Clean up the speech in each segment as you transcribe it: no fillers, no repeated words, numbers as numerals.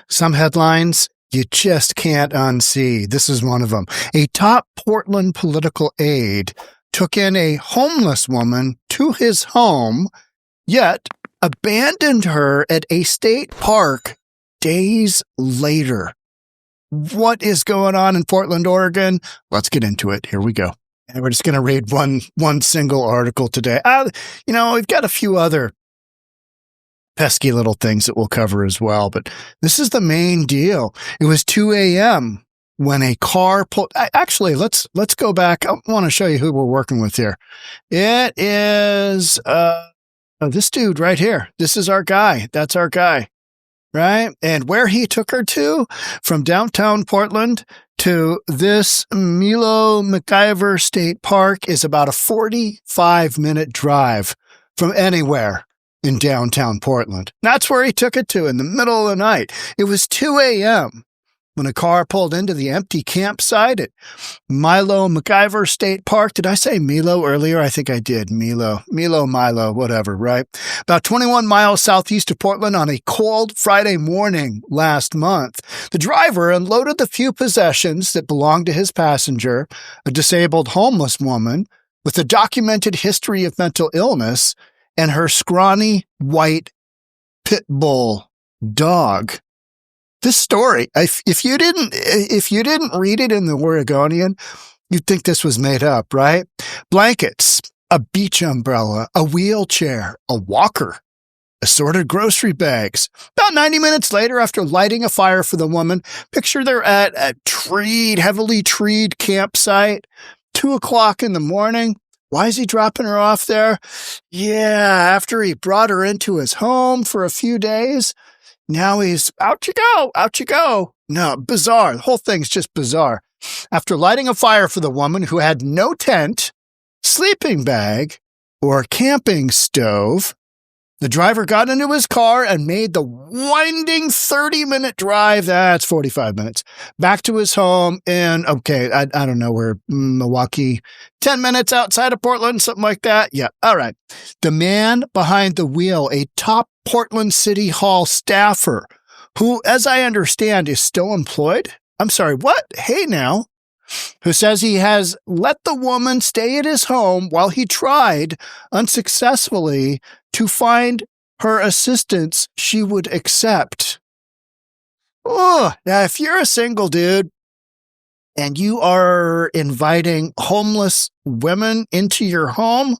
Some headlines you just can't unsee. This is one of them. A top Portland political aide took in a homeless woman to his home, yet abandoned her at a state park days later. What is going on in Portland, Oregon? Let's get into it. Here we go. And we're just going to read one single article today. We've got a few other pesky little things that we'll cover as well, but this is the main deal. It was 2 a.m. when a car pulled. Actually, let's go back. I want to show you who we're working with here. It is this dude right here. This is our guy. That's our guy, right? And where he took her to, from downtown Portland to this 𝗪𝗏𝗪𝗏 State Park, is about a 45-minute drive from anywhere in downtown Portland. That's where he took it to in the middle of the night. It was 2 a.m. when a car pulled into the empty campsite at 𝗪𝗏𝗪𝗏 State Park. Did I say Milo earlier? I think I did. Milo, whatever, right? About 21 miles southeast of Portland on a cold Friday morning last month. The driver unloaded the few possessions that belonged to his passenger, a disabled homeless woman with a documented history of mental illness, and her scrawny white pit bull dog. This story, if you didn't read it in the Oregonian, you'd think this was made up, right? Blankets, a beach umbrella, a wheelchair, a walker, assorted grocery bags. About 90 minutes later, after lighting a fire for the woman, picture they're at a heavily treed campsite, 2:00 in the morning. Why is he dropping her off there? Yeah, after he brought her into his home for a few days, now he's out you go. No, bizarre. The whole thing's just bizarre. After lighting a fire for the woman who had no tent, sleeping bag, or camping stove, the driver got into his car and made the winding 30-minute drive, that's 45 minutes, back to his home in, I don't know where, Milwaukee, 10 minutes outside of Portland, something like that. Yeah, all right. The man behind the wheel, a top Portland City Hall staffer, who, as I understand, is still employed. I'm sorry, what? Hey now. Who says he has let the woman stay at his home while he tried, unsuccessfully, to find her assistance she would accept. Oh, now if you're a single dude and you are inviting homeless women into your home,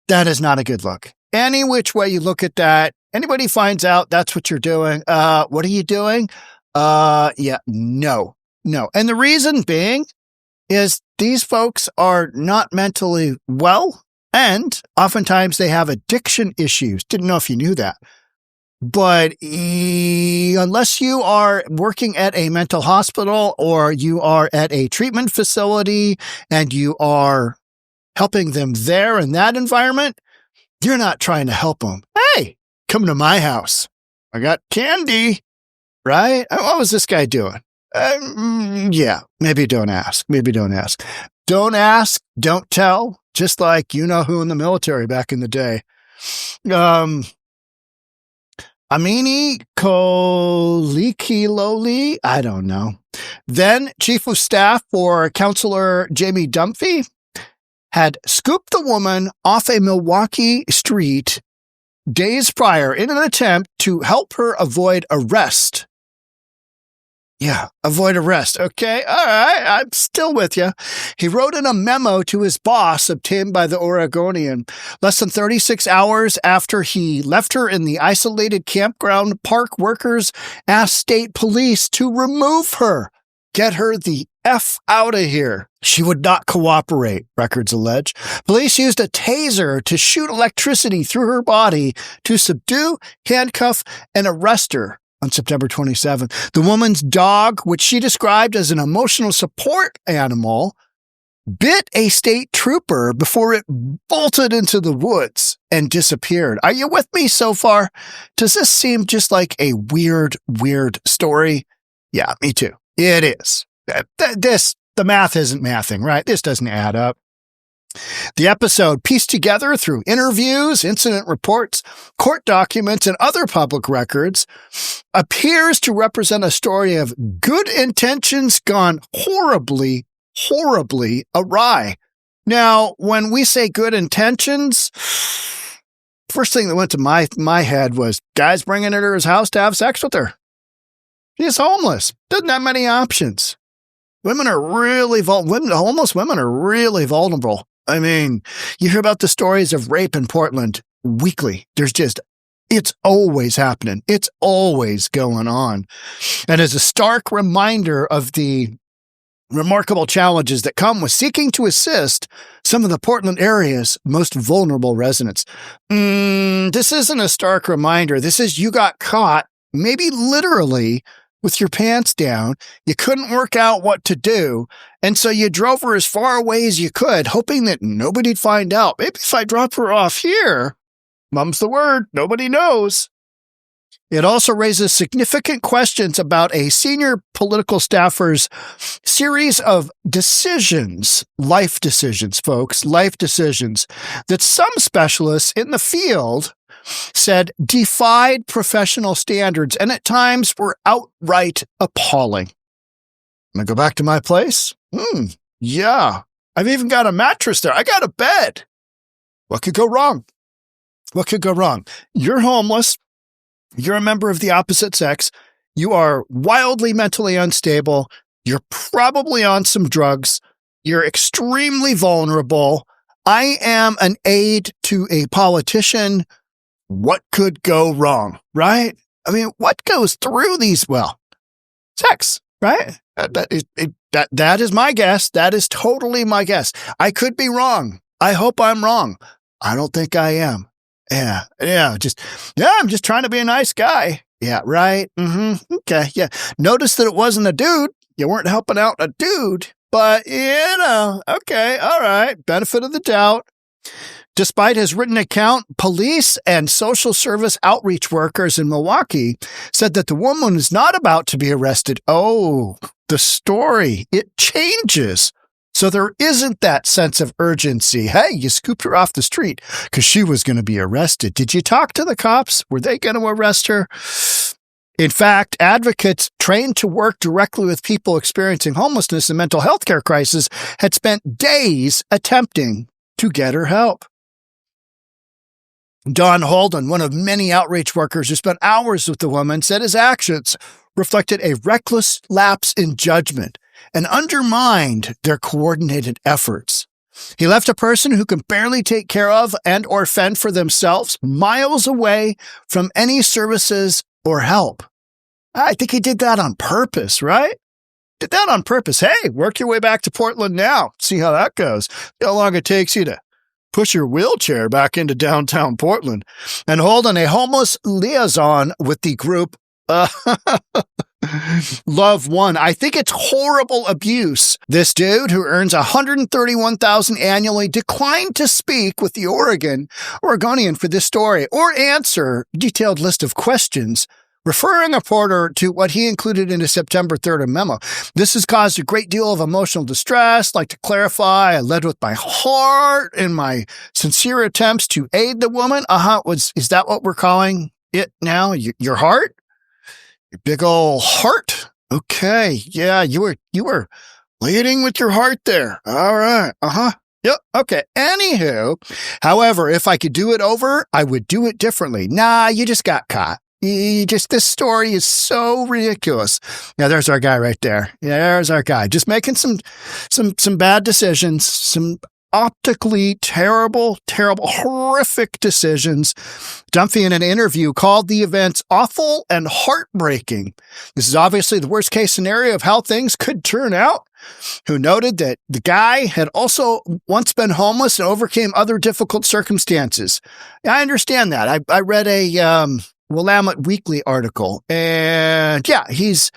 that is not a good look. Any which way you look at that, anybody finds out that's what you're doing, what are you doing? No. And the reason being is these folks are not mentally well, and oftentimes they have addiction issues. Didn't know if you knew that. But unless you are working at a mental hospital or you are at a treatment facility and you are helping them there in that environment, you're not trying to help them. Hey, come to my house. I got candy, right? What was this guy doing? Maybe don't ask. Don't ask, don't tell, just like you know who in the military back in the day. 𝗪𝗏𝗪𝗏𝗪𝗏, I don't know. Then Chief of Staff for Counselor Jamie Dunphy had scooped the woman off a Milwaukee street days prior in an attempt to help her avoid arrest. Yeah, avoid arrest. Okay, all right, I'm still with you. He wrote in a memo to his boss obtained by the Oregonian less than 36 hours after he left her in the isolated campground. Park workers asked state police to remove her. Get her the F out of here. She would not cooperate, records allege. Police used a taser to shoot electricity through her body to subdue, handcuff, and arrest her. On September 27th, the woman's dog, which she described as an emotional support animal, bit a state trooper before it bolted into the woods and disappeared. Are you with me so far? Does this seem just like a weird story? Yeah, me too. It is. The math isn't mathing, right? This doesn't add up. The episode, pieced together through interviews, incident reports, court documents, and other public records, appears to represent a story of good intentions gone horribly, horribly awry. Now, when we say good intentions, first thing that went to my head was guys bringing her to his house to have sex with her. She's homeless. Doesn't have many options. Women are really homeless women are really vulnerable. I mean, you hear about the stories of rape in Portland weekly. It's always happening. It's always going on. And as a stark reminder of the remarkable challenges that come with seeking to assist some of the Portland area's most vulnerable residents. This isn't a stark reminder. This is you got caught, maybe literally, with your pants down. You couldn't work out what to do. And so you drove her as far away as you could, hoping that nobody'd find out. Maybe if I drop her off here, mum's the word, nobody knows. It also raises significant questions about a senior political staffer's series of decisions, life decisions, folks, life decisions, that some specialists in the field said defied professional standards and at times were outright appalling. I'm going to go back to my place? Yeah. I've even got a mattress there. I got a bed. What could go wrong? What could go wrong? You're homeless. You're a member of the opposite sex. You are wildly mentally unstable. You're probably on some drugs. You're extremely vulnerable. I am an aide to a politician. What could go wrong, right? I mean, what goes through these? Well, sex, right? That is my guess. That is totally my guess. I could be wrong. I hope I'm wrong. I don't think I am. I'm just trying to be a nice guy. Yeah, right. Okay, yeah. Notice that it wasn't a dude. You weren't helping out a dude, but okay, all right. Benefit of the doubt. Despite his written account, police and social service outreach workers in Milwaukee said that the woman is not about to be arrested. Oh, the story, it changes. So there isn't that sense of urgency. Hey, you scooped her off the street because she was going to be arrested. Did you talk to the cops? Were they going to arrest her? In fact, advocates trained to work directly with people experiencing homelessness and mental health care crisis had spent days attempting to get her help. Don Holden, one of many outreach workers who spent hours with the woman, said his actions reflected a reckless lapse in judgment and undermined their coordinated efforts. He left a person who can barely take care of and or fend for themselves miles away from any services or help. I think he did that on purpose, right? Did that on purpose. Hey, work your way back to Portland now. See how that goes. See how long it takes you to push your wheelchair back into downtown Portland. And Holden, a homeless liaison with the group Love One. I think it's horrible abuse. This dude who earns $131,000 annually declined to speak with the Oregonian for this story or answer a detailed list of questions, referring a reporter to what he included in his September 3rd memo. This has caused a great deal of emotional distress. Like to clarify, I led with my heart in my sincere attempts to aid the woman. Is that what we're calling it now? Your heart? Your big old heart? Okay. Yeah, you were leading with your heart there. All right. Yep. Okay. Anywho, however, if I could do it over, I would do it differently. Nah, you just got caught. This story is so ridiculous. Yeah, there's our guy right there. Yeah, there's our guy. Just making some bad decisions, some optically terrible, horrific decisions. Dunphy, in an interview, called the events awful and heartbreaking. This is obviously the worst case scenario of how things could turn out. Who noted that the guy had also once been homeless and overcame other difficult circumstances. I understand that. I read a Willamette Weekly article, and yeah, he's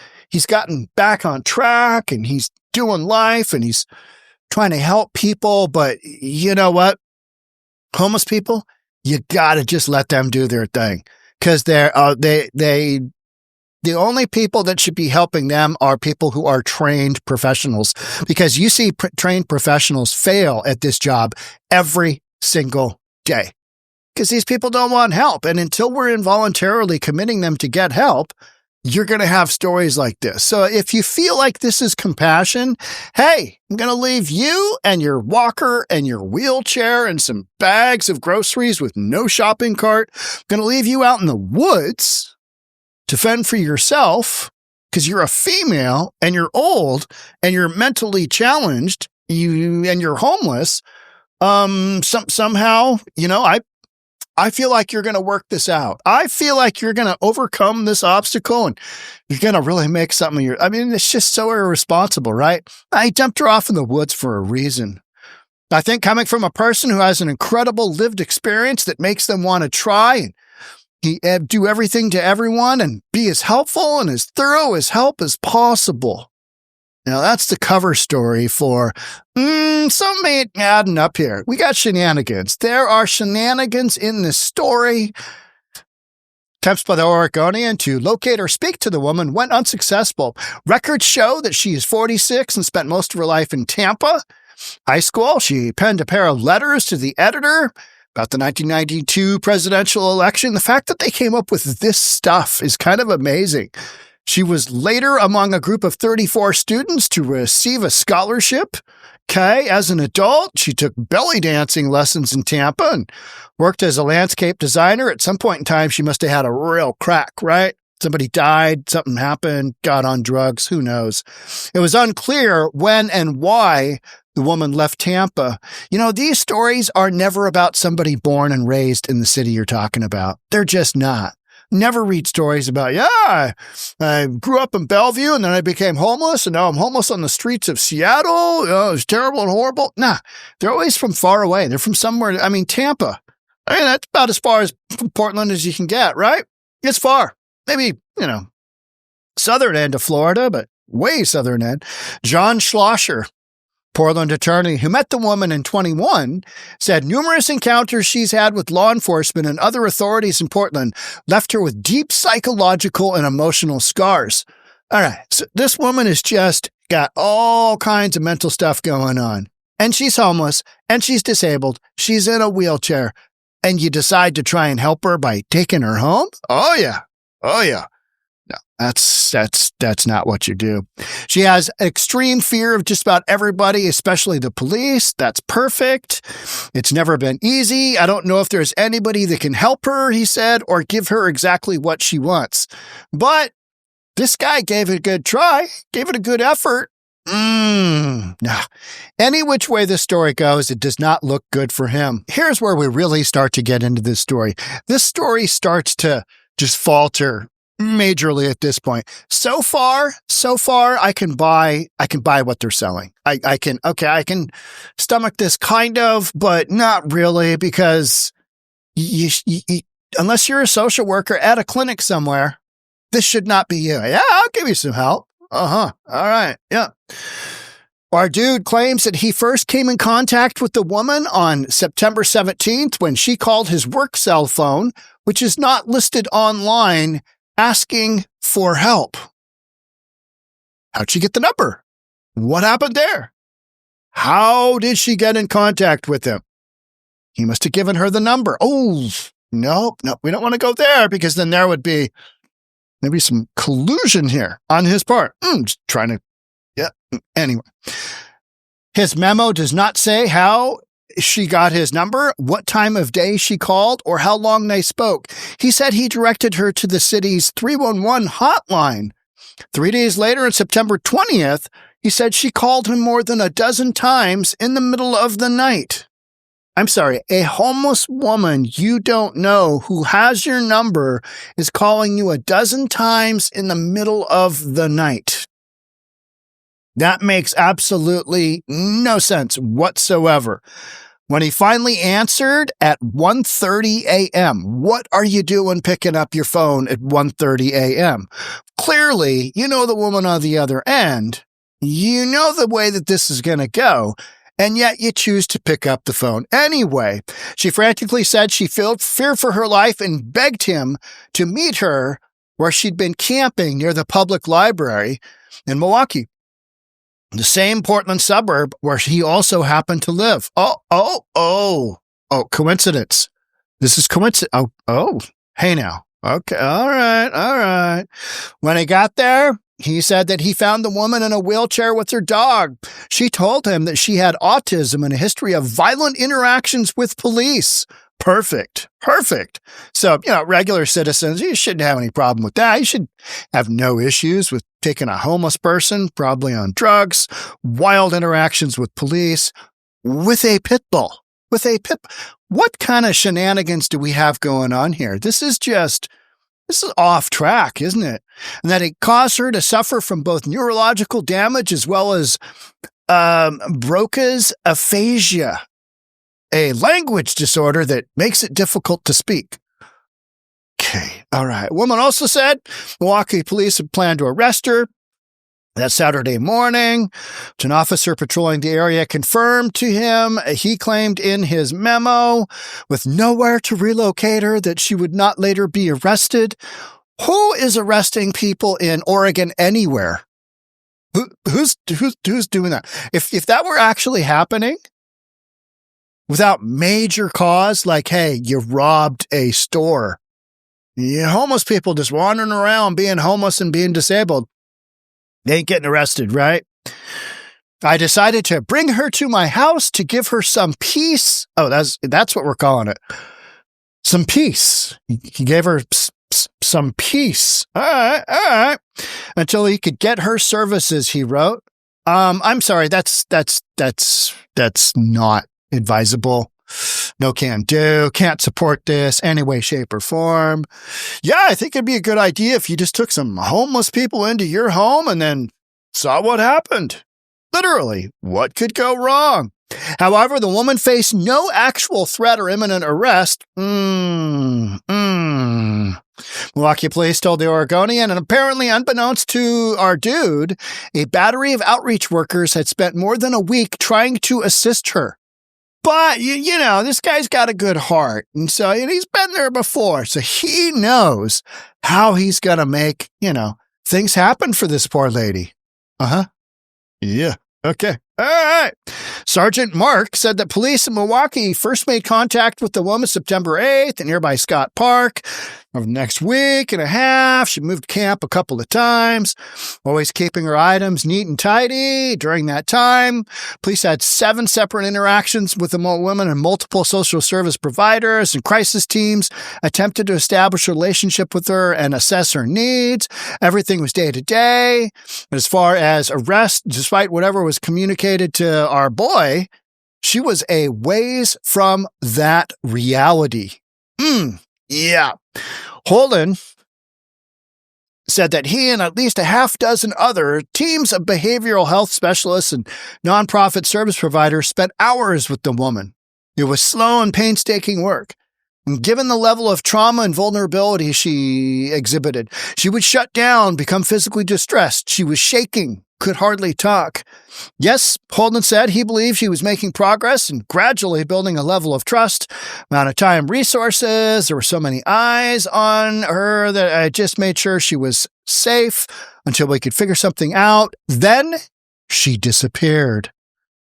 gotten back on track and he's doing life and he's trying to help people. But you know what? Homeless people, you gotta just let them do their thing because they The only people that should be helping them are people who are trained professionals, because you see trained professionals fail at this job every single day because these people don't want help. And until we're involuntarily committing them to get help, you're going to have stories like this. So if you feel like this is compassion, hey, I'm going to leave you and your walker and your wheelchair and some bags of groceries with no shopping cart. I'm going to leave you out in the woods to fend for yourself because you're a female and you're old and you're mentally challenged and you're homeless. Somehow, I feel like you're going to work this out. I feel like you're going to overcome this obstacle and you're going to really make something of it's just so irresponsible, right? I dumped her off in the woods for a reason. I think coming from a person who has an incredible lived experience that makes them want to try and do everything to everyone and be as helpful and as thorough as help as possible. Now, that's the cover story for something ain't adding up here. We got shenanigans. There are shenanigans in this story. Attempts by the Oregonian to locate or speak to the woman went unsuccessful. Records show that she is 46 and spent most of her life in Tampa high school. She penned a pair of letters to the editor about the 1992 presidential election. The fact that they came up with this stuff is kind of amazing. She was later among a group of 34 students to receive a scholarship. Okay, as an adult, she took belly dancing lessons in Tampa and worked as a landscape designer. At some point in time, she must have had a real crack, right? Somebody died, something happened, got on drugs, who knows? It was unclear when and why the woman left Tampa. These stories are never about somebody born and raised in the city you're talking about. They're just not. Never read stories about, I grew up in Bellevue and then I became homeless and now I'm homeless on the streets of Seattle. It was terrible and horrible. Nah, they're always from far away. They're from somewhere. Tampa. That's about as far as from Portland as you can get, right? It's far. Maybe, southern end of Florida, but way southern end. John Schlosser, Portland attorney who met the woman in 21, said numerous encounters she's had with law enforcement and other authorities in Portland left her with deep psychological and emotional scars. All right, so this woman has just got all kinds of mental stuff going on. And she's homeless, and she's disabled, she's in a wheelchair, and you decide to try and help her by taking her home? Oh, yeah. No, that's not what you do. She has extreme fear of just about everybody, especially the police. That's perfect. It's never been easy. I don't know if there's anybody that can help her, he said, or give her exactly what she wants. But this guy gave it a good try, gave it a good effort. No. Any which way this story goes, it does not look good for him. Here's where we really start to get into this story. This story starts to just falter majorly at this point. So far, I can buy what they're selling. I can stomach this kind of, but not really, because you unless you're a social worker at a clinic somewhere, this should not be you. Yeah, I'll give you some help. All right. Yeah. Our dude claims that he first came in contact with the woman on September 17th when she called his work cell phone, which is not listed online, asking for help. How'd she get the number? What happened there? How did she get in contact with him? He must have given her the number. Oh, no, we don't want to go there, because then there would be maybe some collusion here on his part. Just trying to, anyway. His memo does not say how she got his number, what time of day she called, or how long they spoke. He said he directed her to the city's 311 hotline. 3 days later, on September 20th, he said she called him more than a dozen times in the middle of the night. I'm sorry, a homeless woman you don't know who has your number is calling you a dozen times in the middle of the night. That makes absolutely no sense whatsoever. When he finally answered at 1:30 a.m., what are you doing picking up your phone at 1:30 a.m.? Clearly, you know the woman on the other end. You know the way that this is going to go, and yet you choose to pick up the phone anyway. She frantically said she felt fear for her life and begged him to meet her where she'd been camping near the public library in Milwaukee, the same Portland suburb where he also happened to live. Oh, coincidence. This is coincidence. Oh, hey now. Okay, all right. When he got there, he said that he found the woman in a wheelchair with her dog. She told him that she had autism and a history of violent interactions with police. Perfect. So, regular citizens, you shouldn't have any problem with that. You should have no issues with taking a homeless person, probably on drugs, wild interactions with police, with a pit bull. What kind of shenanigans do we have going on here? This is off track, isn't it? And that it caused her to suffer from both neurological damage as well as 𝗪𝗧𝗪𝗪𝗧𝗪 aphasia, a language disorder that makes it difficult to speak. Okay, all right. Woman also said Milwaukee police had planned to arrest her that Saturday morning. An officer patrolling the area confirmed to him, he claimed in his memo, with nowhere to relocate her, that she would not later be arrested. Who is arresting people in Oregon anywhere? Who's doing that? If that were actually happening without major cause, like, hey, you robbed a store, homeless people just wandering around being homeless and being disabled, they ain't getting arrested, right? I decided to bring her to my house to give her some peace. Oh, that's what we're calling it. Some peace. He gave her some peace. All right. Until he could get her services, he wrote. I'm sorry, that's not advisable. No can do. Can't support this any way, shape, or form. Yeah, I think it'd be a good idea if you just took some homeless people into your home and then saw what happened. Literally, what could go wrong? However, the woman faced no actual threat or imminent arrest. Milwaukee police told the Oregonian, and apparently unbeknownst to our dude, a battery of outreach workers had spent more than a week trying to assist her. But, this guy's got a good heart. And so he's been there before. So he knows how he's going to make, things happen for this poor lady. Yeah. Okay. All right. Sergeant Mark said that police in Milwaukee first made contact with the woman September 8th in nearby Scott Park. Over the next week and a half, she moved camp a couple of times, always keeping her items neat and tidy. During that time, police had 7 separate interactions with the woman, and multiple social service providers and crisis teams attempted to establish a relationship with her and assess her needs. Everything was day to day. As far as arrest, despite whatever was communicated to our boy, she was a ways from that reality. Yeah. Holden said that he and at least a half dozen other teams of behavioral health specialists and nonprofit service providers spent hours with the woman. It was slow and painstaking work. And given the level of trauma and vulnerability she exhibited, she would shut down, become physically distressed. She was shaking, could hardly talk. Yes, Holden said he believed she was making progress and gradually building a level of trust. Amount of time, resources, there were so many eyes on her that I just made sure she was safe until we could figure something out. Then she disappeared.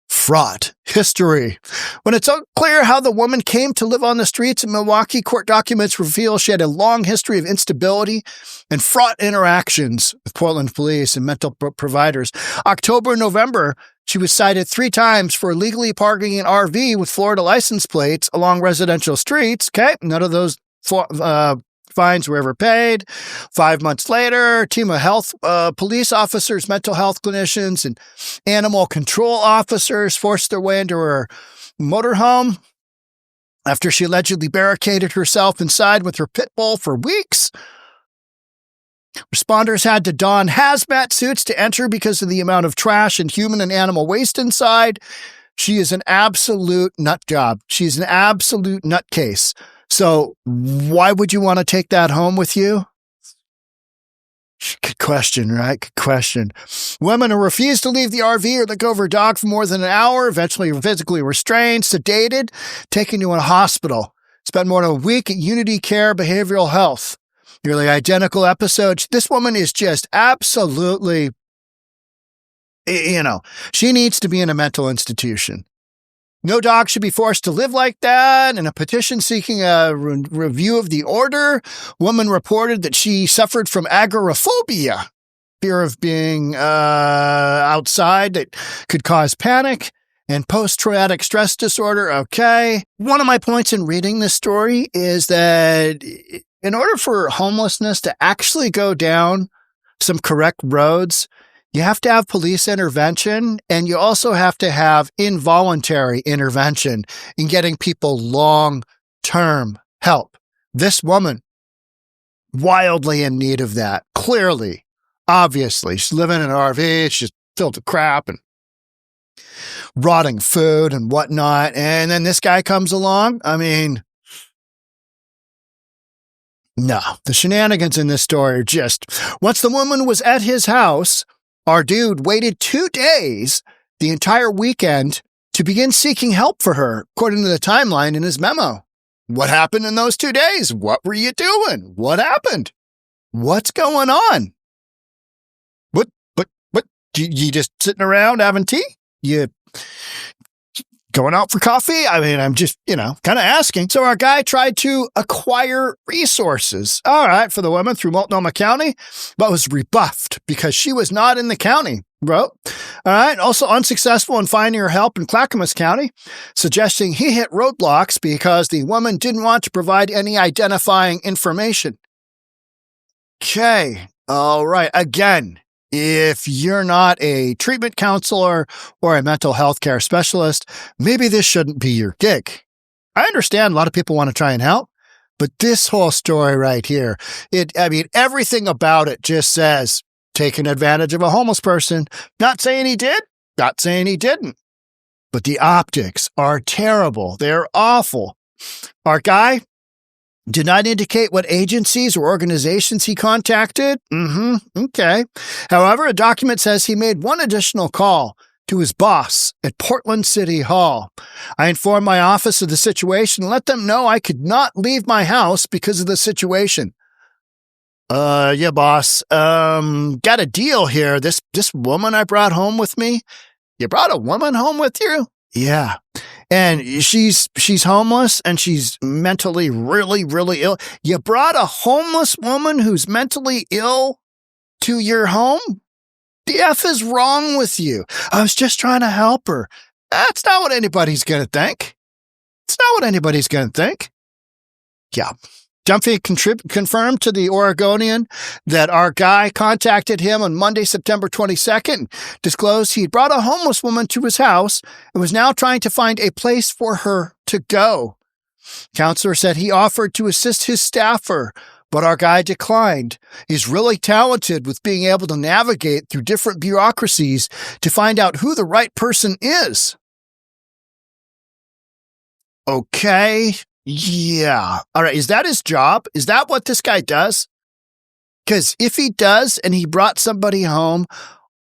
Fraught history. When it's unclear how the woman came to live on the streets in Milwaukee, court documents reveal she had a long history of instability and fraught interactions with Portland police and mental providers. October and November, she was cited 3 times for illegally parking an RV with Florida license plates along residential streets. Okay, none of those fines were ever paid. 5 months later, a team of health police officers, mental health clinicians, and animal control officers forced their way into her motorhome after she allegedly barricaded herself inside with her pit bull for weeks. Responders had to don hazmat suits to enter because of the amount of trash and human and animal waste inside. She is an absolute nut job. She's an absolute nutcase. So why would you want to take that home with you? Good question, right? Good question. Women who refused to leave the RV or let go of her dog for more than an hour, eventually physically restrained, sedated, taken to a hospital, spent more than a week at Unity Care Behavioral Health. nearly identical episodes. This woman is just absolutely, she needs to be in a mental institution. No dog should be forced to live like that. In a petition seeking a review of the order, woman reported that she suffered from agoraphobia, fear of being outside that could cause panic, and post-traumatic stress disorder. Okay. One of my points in reading this story is that in order for homelessness to actually go down some correct roads, you have to have police intervention, and you also have to have involuntary intervention in getting people long-term help. This woman, wildly in need of that, clearly, obviously. She's living in an RV, she's filled with crap and rotting food and whatnot, and then this guy comes along. I mean, no, the shenanigans in this story are just, once the woman was at his house, our dude waited 2 days, the entire weekend, to begin seeking help for her, according to the timeline in his memo. What happened in those 2 days? What were you doing? What happened? What's going on? What, you just sitting around having tea? You going out for coffee? I mean, I'm just, kind of asking. So our guy tried to acquire resources, all right, for the woman through Multnomah County, but was rebuffed because she was not in the county, bro. All right. Also unsuccessful in finding her help in Clackamas County, suggesting he hit roadblocks because the woman didn't want to provide any identifying information. Okay. All right. Again, if you're not a treatment counselor or a mental health care specialist, maybe this shouldn't be your gig. I understand a lot of people want to try and help, but this whole story right here, everything about it just says taking advantage of a homeless person. Not saying he did, not saying he didn't, but the optics are terrible. They're awful. Our guy did not indicate what agencies or organizations he contacted. Okay. However, a document says he made one additional call to his boss at Portland City Hall. I informed my office of the situation and let them know I could not leave my house because of the situation. Yeah, boss. Got a deal here. This woman I brought home with me. You brought a woman home with you? Yeah. And she's homeless and she's mentally really, really ill. You brought a homeless woman who's mentally ill to your home? The F is wrong with you. I was just trying to help her. That's not what anybody's going to think. It's not what anybody's going to think. Yeah. Dunphy confirmed to the Oregonian that our guy contacted him on Monday, September 22nd, disclosed he'd brought a homeless woman to his house and was now trying to find a place for her to go. Counselor said he offered to assist his staffer, but our guy declined. He's really talented with being able to navigate through different bureaucracies to find out who the right person is. Okay. Yeah. All right. Is that his job? Is that what this guy does? Because if he does and he brought somebody home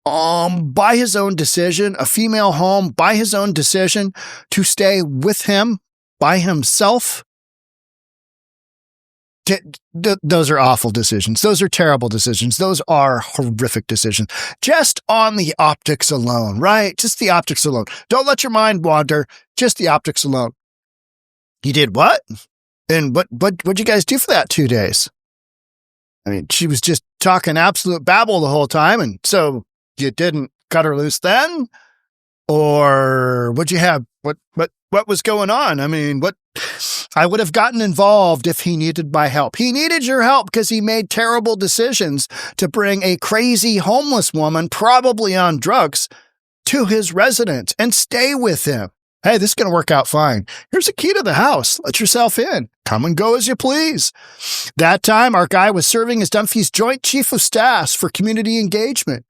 by his own decision, a female home by his own decision to stay with him by himself, those are awful decisions. Those are terrible decisions. Those are horrific decisions. Just on the optics alone, right? Just the optics alone. Don't let your mind wander. Just the optics alone. You did what? And what'd you guys do for that 2 days? I mean, she was just talking absolute babble the whole time, and so you didn't cut her loose then? Or what'd you have? What was going on? I mean, I would have gotten involved if he needed my help. He needed your help because he made terrible decisions to bring a crazy homeless woman, probably on drugs, to his residence and stay with him. Hey, this is going to work out fine. Here's a key to the house. Let yourself in. Come and go as you please. That time, our guy was serving as Dunphy's Joint Chief of Staff for Community Engagement.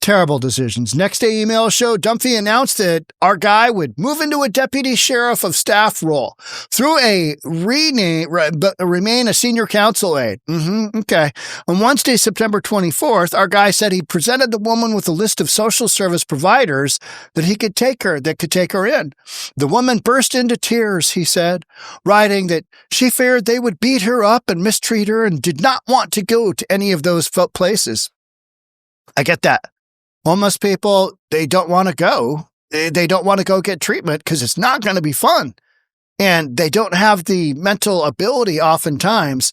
Terrible decisions. Next day email showed Dumphy announced that our guy would move into a deputy sheriff of staff role through a but remain a senior council aide. Okay. On Wednesday, September 24th, our guy said he presented the woman with a list of social service providers that could take her in. The woman burst into tears, he said, writing that she feared they would beat her up and mistreat her and did not want to go to any of those places. I get that. Homeless people, they don't want to go. They don't want to go get treatment because it's not going to be fun. And they don't have the mental ability oftentimes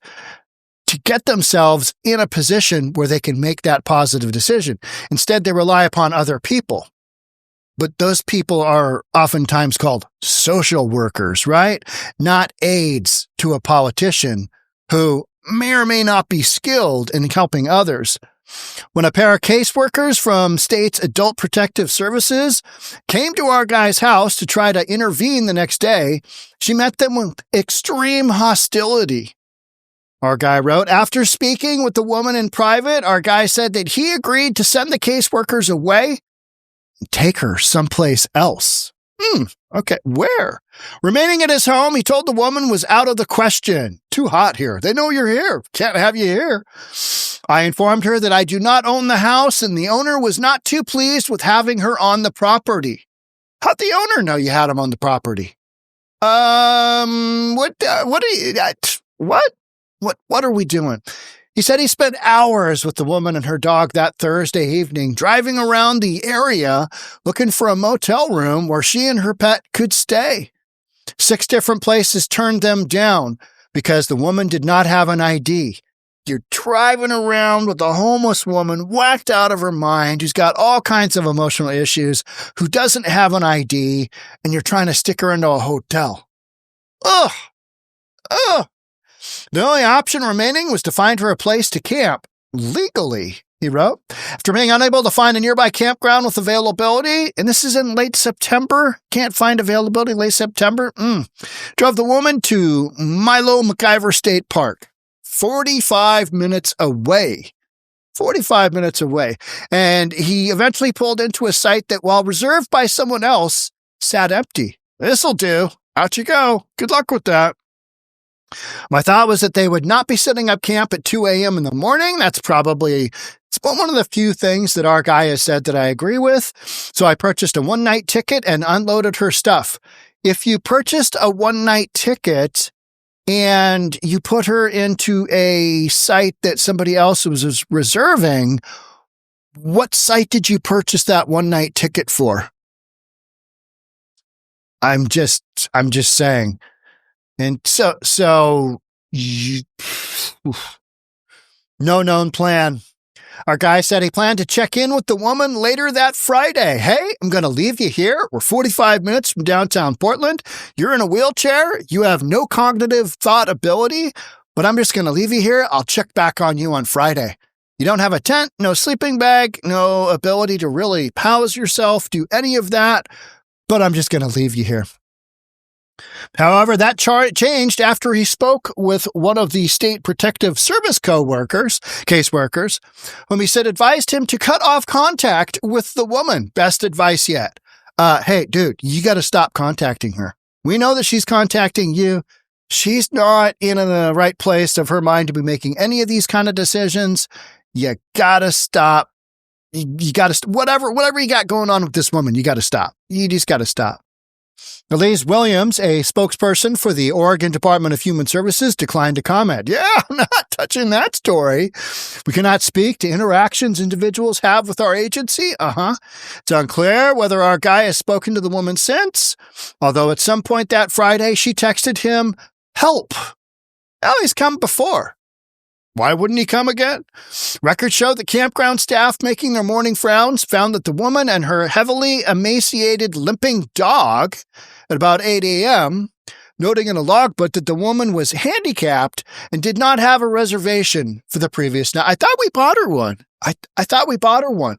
to get themselves in a position where they can make that positive decision. Instead, they rely upon other people. But those people are oftentimes called social workers, right? Not aides to a politician who may or may not be skilled in helping others. When a pair of caseworkers from state's Adult Protective Services came to our guy's house to try to intervene the next day, she met them with extreme hostility. Our guy wrote, after speaking with the woman in private, our guy said that he agreed to send the caseworkers away and take her someplace else. Okay, where? Remaining at his home, he told the woman was out of the question. Too hot here. They know you're here. Can't have you here. I informed her that I do not own the house, and the owner was not too pleased with having her on the property. How'd the owner know you had him on the property? What are we doing? He said he spent hours with the woman and her dog that Thursday evening, driving around the area looking for a motel room where she and her pet could stay. 6 different places turned them down because the woman did not have an ID. You're driving around with a homeless woman whacked out of her mind who's got all kinds of emotional issues, who doesn't have an ID, and you're trying to stick her into a hotel. Ugh. The only option remaining was to find her a place to camp, legally, he wrote. After being unable to find a nearby campground with availability, and this is in late September, can't find availability late September, drove the woman to 𝗪𝗏𝗪𝗧𝗛 State Park, 45 minutes away. 45 minutes away. And he eventually pulled into a site that, while reserved by someone else, sat empty. This'll do. Out you go. Good luck with that. My thought was that they would not be setting up camp at 2 a.m. in the morning. It's one of the few things that our guy has said that I agree with. So I purchased a one-night ticket and unloaded her stuff. If you purchased a one-night ticket and you put her into a site that somebody else was reserving, what site did you purchase that one-night ticket for? I'm just saying. And no known plan. Our guy said he planned to check in with the woman later that Friday. Hey, I'm going to leave you here. We're 45 minutes from downtown Portland. You're in a wheelchair. You have no cognitive thought ability, but I'm just going to leave you here. I'll check back on you on Friday. You don't have a tent, no sleeping bag, no ability to really house yourself, do any of that, but I'm just going to leave you here. However, that changed after he spoke with one of the State Protective Service caseworkers, whom he said advised him to cut off contact with the woman. Best advice yet. Hey, dude, you got to stop contacting her. We know that she's contacting you. She's not in the right place of her mind to be making any of these kind of decisions. You got to stop. You got to, whatever you got going on with this woman, you got to stop. You just got to stop. Elise Williams, a spokesperson for the Oregon Department of Human Services, declined to comment. Yeah, I'm not touching that story. We cannot speak to interactions individuals have with our agency. It's unclear whether our guy has spoken to the woman since, although at some point that Friday she texted him, help. Well, he's come before. Why wouldn't he come again? Records show that campground staff making their morning rounds found that the woman and her heavily emaciated, limping dog at about 8 a.m., noting in a logbook that the woman was handicapped and did not have a reservation for the previous night. I thought we bought her one. I thought we bought her one.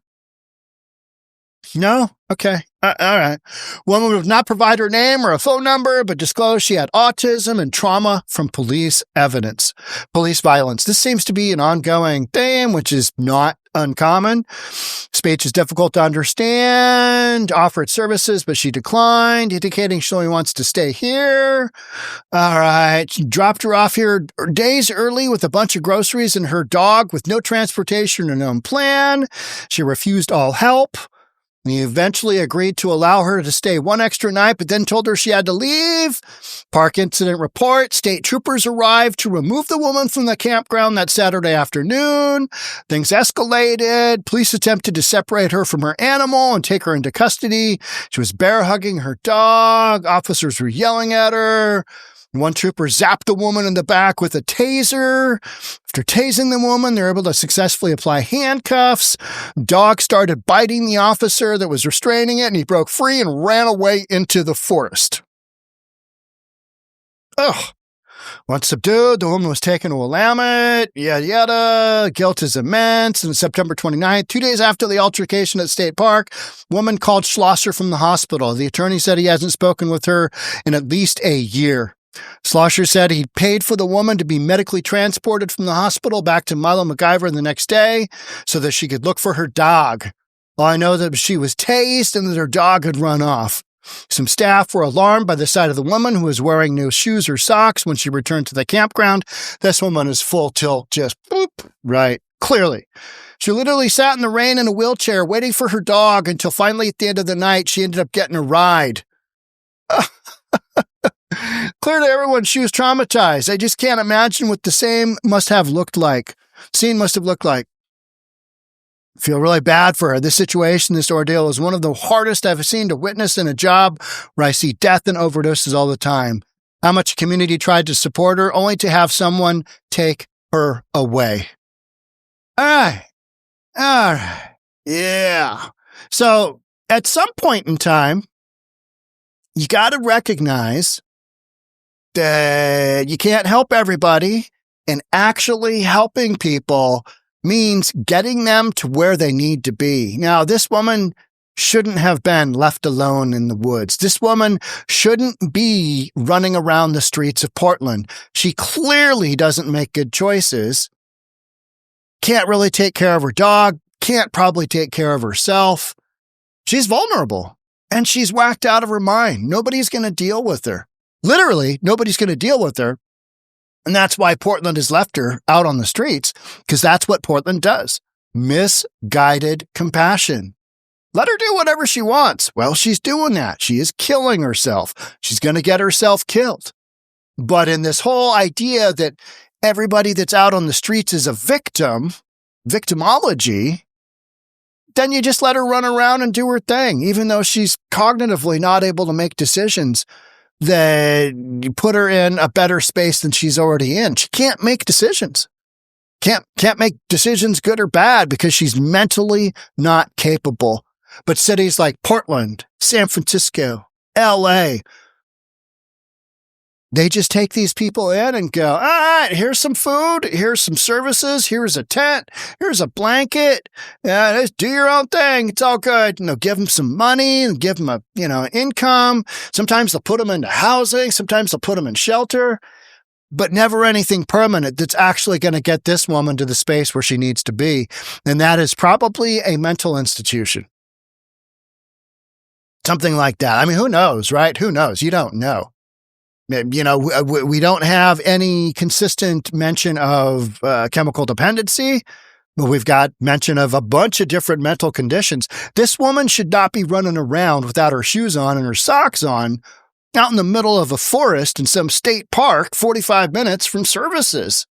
No? Okay. All right. Woman would not provide her name or a phone number, but disclosed she had autism and trauma from police violence. This seems to be an ongoing thing, which is not uncommon. Speech is difficult to understand. Offered services, but she declined, indicating she only wants to stay here. All right. She dropped her off here days early with a bunch of groceries and her dog with no transportation or no plan. She refused all help. He eventually agreed to allow her to stay one extra night, but then told her she had to leave. Park incident report. State troopers arrived to remove the woman from the campground that Saturday afternoon. Things escalated. Police attempted to separate her from her animal and take her into custody. She was bear hugging her dog. Officers were yelling at her. One trooper zapped the woman in the back with a taser. After tasing the woman, they were able to successfully apply handcuffs. Dog started biting the officer that was restraining it, and he broke free and ran away into the forest. Once subdued, the woman was taken to Willamette, yada yada. Guilt is immense. And September 29th, 2 days after the altercation at State Park, woman called Schlosser from the hospital. The attorney said he hasn't spoken with her in at least a year. Schlosser said he paid for the woman to be medically transported from the hospital back to Milo MacIver the next day so that she could look for her dog. Well, I know that she was tased and that her dog had run off. Some staff were alarmed by the sight of the woman who was wearing no shoes or socks when she returned to the campground. This woman is full tilt, just boop, right, clearly. She literally sat in the rain in a wheelchair waiting for her dog until finally at the end of the night she ended up getting a ride. Clear to everyone, she was traumatized. I just can't imagine what the scene must have looked like. Feel really bad for her. This situation, this ordeal is one of the hardest I've seen to witness in a job where I see death and overdoses all the time. How much community tried to support her, only to have someone take her away. All right. Yeah. So at some point in time, you got to recognize that you can't help everybody, and actually helping people means getting them to where they need to be. Now, this woman shouldn't have been left alone in the woods. This woman shouldn't be running around the streets of Portland. She clearly doesn't make good choices. Can't really take care of her dog. Can't probably take care of herself. She's vulnerable, and she's whacked out of her mind. Nobody's going to deal with her. Literally, nobody's going to deal with her. And that's why Portland has left her out on the streets, because that's what Portland does. Misguided compassion. Let her do whatever she wants. Well, she's doing that. She is killing herself. She's going to get herself killed. But in this whole idea that everybody that's out on the streets is a victim, victimology, then you just let her run around and do her thing, even though she's cognitively not able to make decisions that you put her in a better space than she's already in. She can't make decisions. Can't make decisions good or bad because she's mentally not capable. But cities like Portland, San Francisco, LA, they just take these people in and go, all right, here's some food, here's some services, here's a tent, here's a blanket, just do your own thing. It's all good. Give them some money and give them an income. Sometimes they'll put them into housing. Sometimes they'll put them in shelter, but never anything permanent that's actually going to get this woman to the space where she needs to be. And that is probably a mental institution. Something like that. I mean, who knows, right? Who knows? You don't know. We don't have any consistent mention of chemical dependency, but we've got mention of a bunch of different mental conditions. This woman should not be running around without her shoes on and her socks on out in the middle of a forest in some state park 45 minutes from services.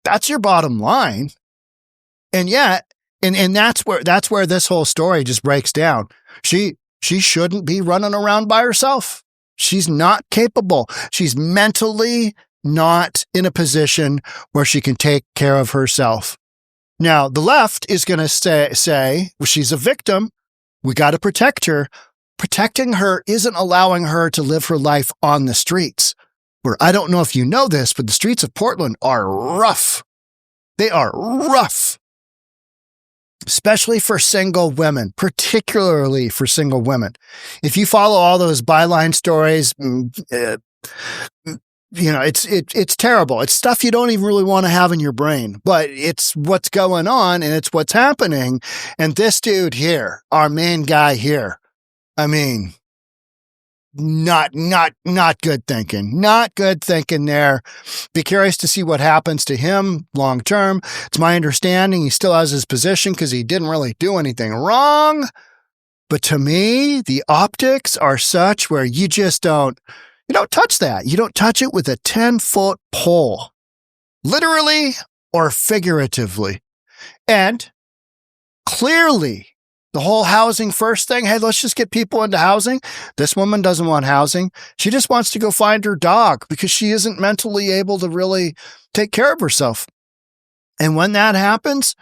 That's your bottom line. And yet, and that's where this whole story just breaks down. She shouldn't be running around by herself. She's not capable. She's mentally not in a position where she can take care of herself. Now, the left is going to say, well, she's a victim. We got to protect her. Protecting her isn't allowing her to live her life on the streets. Where I don't know if you know this, but the streets of Portland are rough. They are rough. Especially for single women, particularly for single women. If you follow all those byline stories, it's terrible. It's stuff you don't even really want to have in your brain, but it's what's going on and it's what's happening. And this dude here, our main guy here, I mean, not good thinking. Not good thinking there. Be curious to see what happens to him long term. It's my understanding he still has his position because he didn't really do anything wrong. But to me, the optics are such where you don't touch that. You don't touch it with a 10-foot pole, literally or figuratively. And clearly, the whole housing first thing, hey, let's just get people into housing. This woman doesn't want housing. She just wants to go find her dog because she isn't mentally able to really take care of herself. And when that happens,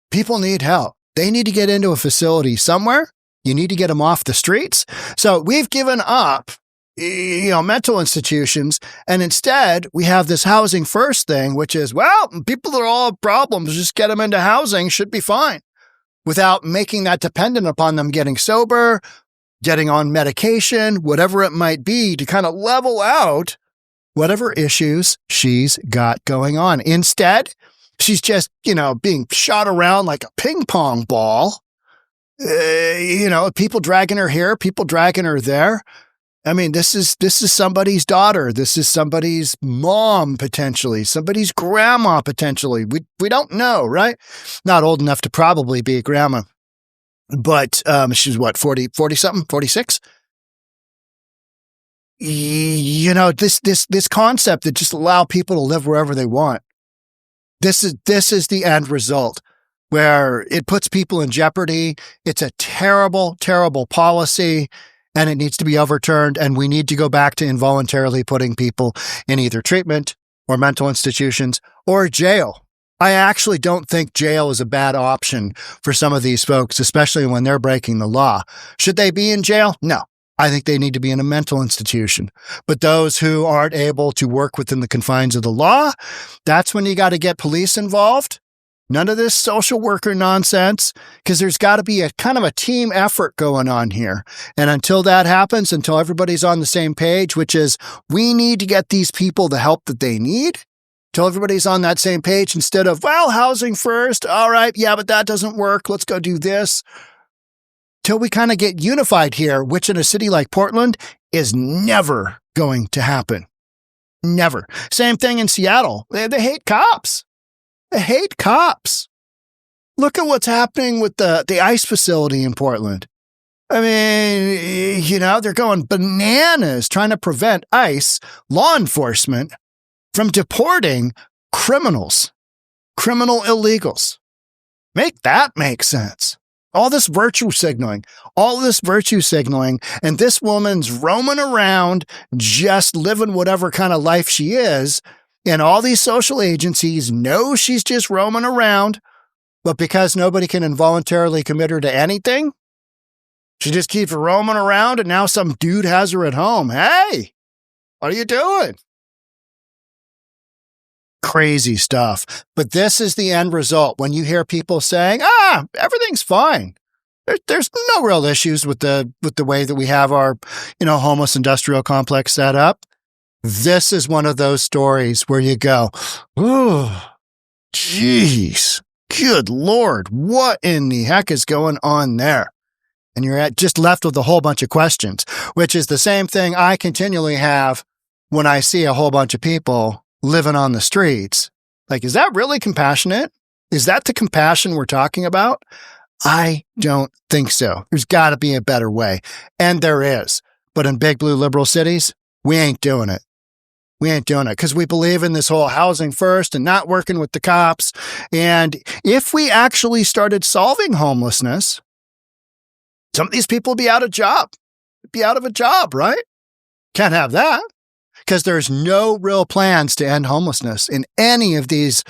people need help. They need to get into a facility somewhere. You need to get them off the streets. So we've given up mental institutions. And instead, we have this housing first thing, which is, well, people that are all have problems, just get them into housing, should be fine, without making that dependent upon them getting sober, getting on medication, whatever it might be, to kind of level out whatever issues she's got going on. Instead, she's just, being shot around like a ping pong ball. People dragging her here, people dragging her there. I mean, this is somebody's daughter. This is somebody's mom, potentially, somebody's grandma, potentially. We don't know, right? Not old enough to probably be a grandma, but she's what, 40 something, 46? This concept that just allow people to live wherever they want. This is the end result, where it puts people in jeopardy. It's a terrible, terrible policy. And it needs to be overturned, and we need to go back to involuntarily putting people in either treatment or mental institutions or jail. I actually don't think jail is a bad option for some of these folks, especially when they're breaking the law. Should they be in jail? No. I think they need to be in a mental institution. But those who aren't able to work within the confines of the law, that's when you got to get police involved. None of this social worker nonsense, because there's got to be a kind of a team effort going on here. And until that happens, until everybody's on the same page, which is we need to get these people the help that they need, till everybody's on that same page instead of, well, housing first. All right. Yeah, but that doesn't work. Let's go do this. Till we kind of get unified here, which in a city like Portland is never going to happen. Never. Same thing in Seattle. They hate cops. They hate cops. Look at what's happening with the ICE facility in Portland. I mean, they're going bananas trying to prevent ICE, law enforcement, from deporting criminals, criminal illegals. Make that make sense. All this virtue signaling, and this woman's roaming around, just living whatever kind of life she is. And all these social agencies know she's just roaming around, but because nobody can involuntarily commit her to anything, she just keeps roaming around, and now some dude has her at home. Hey, what are you doing? Crazy stuff. But this is the end result. When you hear people saying, everything's fine. There's no real issues with the way that we have our, homeless industrial complex set up. This is one of those stories where you go, oh, geez, good Lord, what in the heck is going on there? And you're just left with a whole bunch of questions, which is the same thing I continually have when I see a whole bunch of people living on the streets. Like, is that really compassionate? Is that the compassion we're talking about? I don't think so. There's got to be a better way. And there is. But in big blue liberal cities, we ain't doing it. We ain't doing it because we believe in this whole housing first and not working with the cops. And if we actually started solving homelessness, some of these people would be out of a job, right? Can't have that because there's no real plans to end homelessness in any of these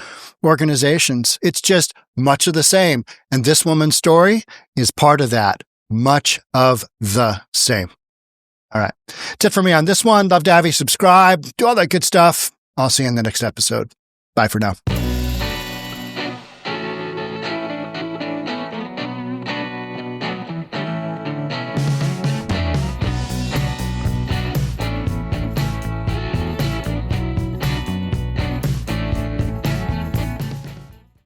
organizations. It's just much of the same. And this woman's story is part of that. Much of the same. All right. That's it for me on this one. Love to have you subscribe, do all that good stuff. I'll see you in the next episode. Bye for now.